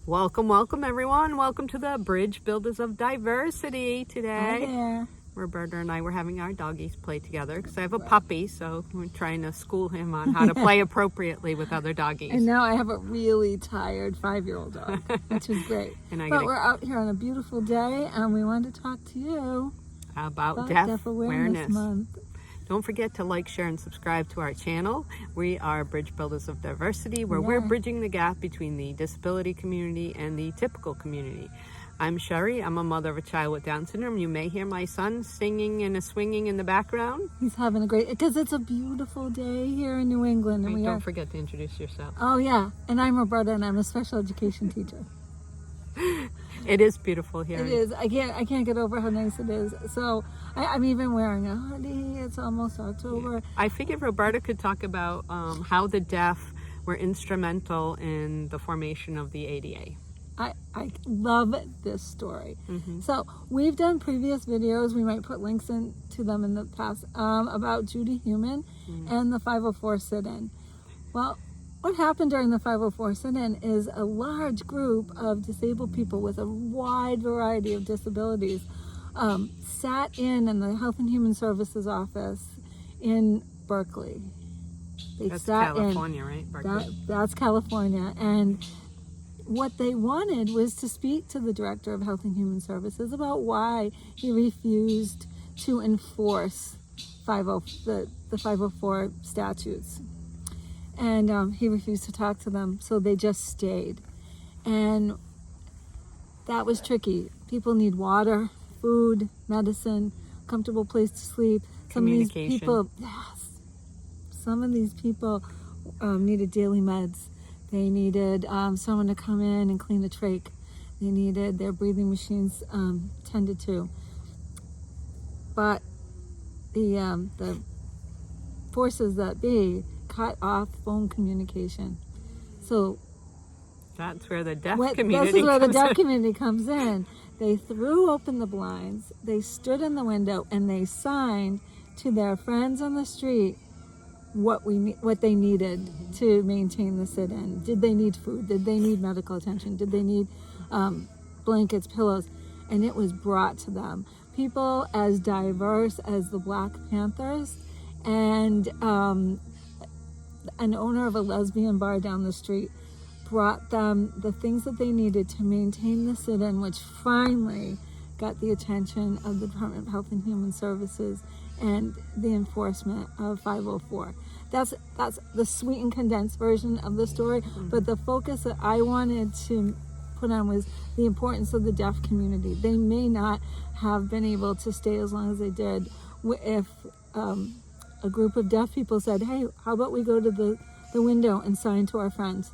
Welcome everyone. Welcome to the Bridge Builders of Diversity today. Hi there. Roberta and I were having our doggies play together because I have a puppy, so we're trying to school him on how to play appropriately with other doggies. And now I have a really tired 5-year-old dog, which is great. But we're out here on a beautiful day and we wanted to talk to you about Deaf Awareness Month. Don't forget to like, share, and subscribe to our channel. We are Bridge Builders of Diversity, where we're bridging the gap between the disability community and the typical community. I'm Sherry. I'm a mother of a child with Down syndrome. You may hear my son singing and swinging in the background. He's having a great, because it's a beautiful day here in New England. And don't forget to introduce yourself. Oh yeah, and I'm Roberta and I'm a special education teacher. It is beautiful here. It is. I can't get over how nice it is. So I'm even wearing a hoodie. It's almost October. Yeah. I figured Roberta could talk about how the deaf were instrumental in the formation of the ADA. I love this story. Mm-hmm. So we've done previous videos, we might put links into them in the past, about Judy Human and the 504 sit-in. Well, what happened during the 504 sit-in is a large group of disabled people with a wide variety of disabilities sat in the Health and Human Services office in Berkeley. That's California, right? Berkeley. That's California. And what they wanted was to speak to the Director of Health and Human Services about why he refused to enforce the 504 statutes. And he refused to talk to them, so they just stayed. And that was tricky. People need water, food, medicine, comfortable place to sleep. Communication. Some of these people needed daily meds. They needed someone to come in and clean the trach. They needed their breathing machines tended to. But the forces that be cut off phone communication. So that's where the deaf community comes in. They threw open the blinds, they stood in the window, and they signed to their friends on the street what they needed to maintain the sit-in. Did they need food? Did they need medical attention? Did they need blankets, pillows? And it was brought to them. People as diverse as the Black Panthers and an owner of a lesbian bar down the street brought them the things that they needed to maintain the sit-in, which finally got the attention of the Department of Health and Human Services and the enforcement of 504. That's the sweet and condensed version of the story, but the focus that I wanted to put on was the importance of the deaf community. They may not have been able to stay as long as they did if a group of deaf people said, hey, how about we go to the window and sign to our friends?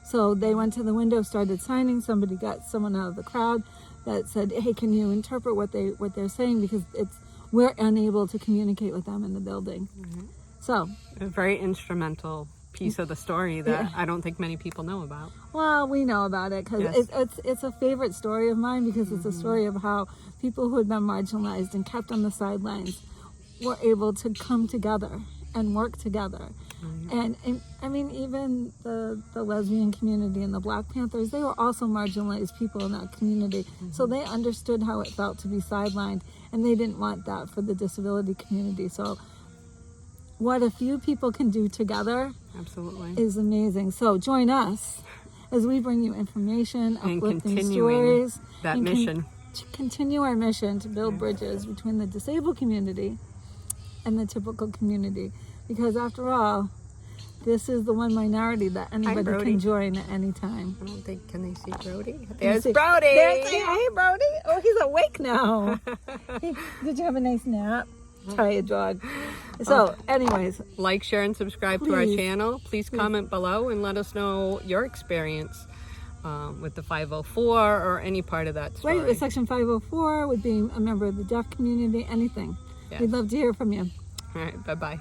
So they went to the window, started signing. Somebody got someone out of the crowd that said, hey, can you interpret what they're saying? Because we're unable to communicate with them in the building. Mm-hmm. So a very instrumental piece of the story that I don't think many people know about. Well, we know about it because it's a favorite story of mine, because it's a story of how people who had been marginalized and kept on the sidelines were able to come together and work together. And I mean, even the lesbian community and the Black Panthers, they were also marginalized people in that community. So they understood how it felt to be sidelined, and they didn't want that for the disability community. So what a few people can do together is amazing. So join us as we bring you information, uplifting stories. That mission. Continue our mission to build bridges between the disabled community and the typical community. Because after all, this is the one minority that anybody can join at any time. I don't think, can they see Brody? There's Brody! Hey, Brody! Oh, he's awake now. Hey, did you have a nice nap? Tired dog. So, anyways. Like, share, and subscribe to our channel. Please comment below and let us know your experience with the 504 or any part of that story. Right, with Section 504, with being a member of the deaf community, anything. Yes. We'd love to hear from you. All right, bye-bye.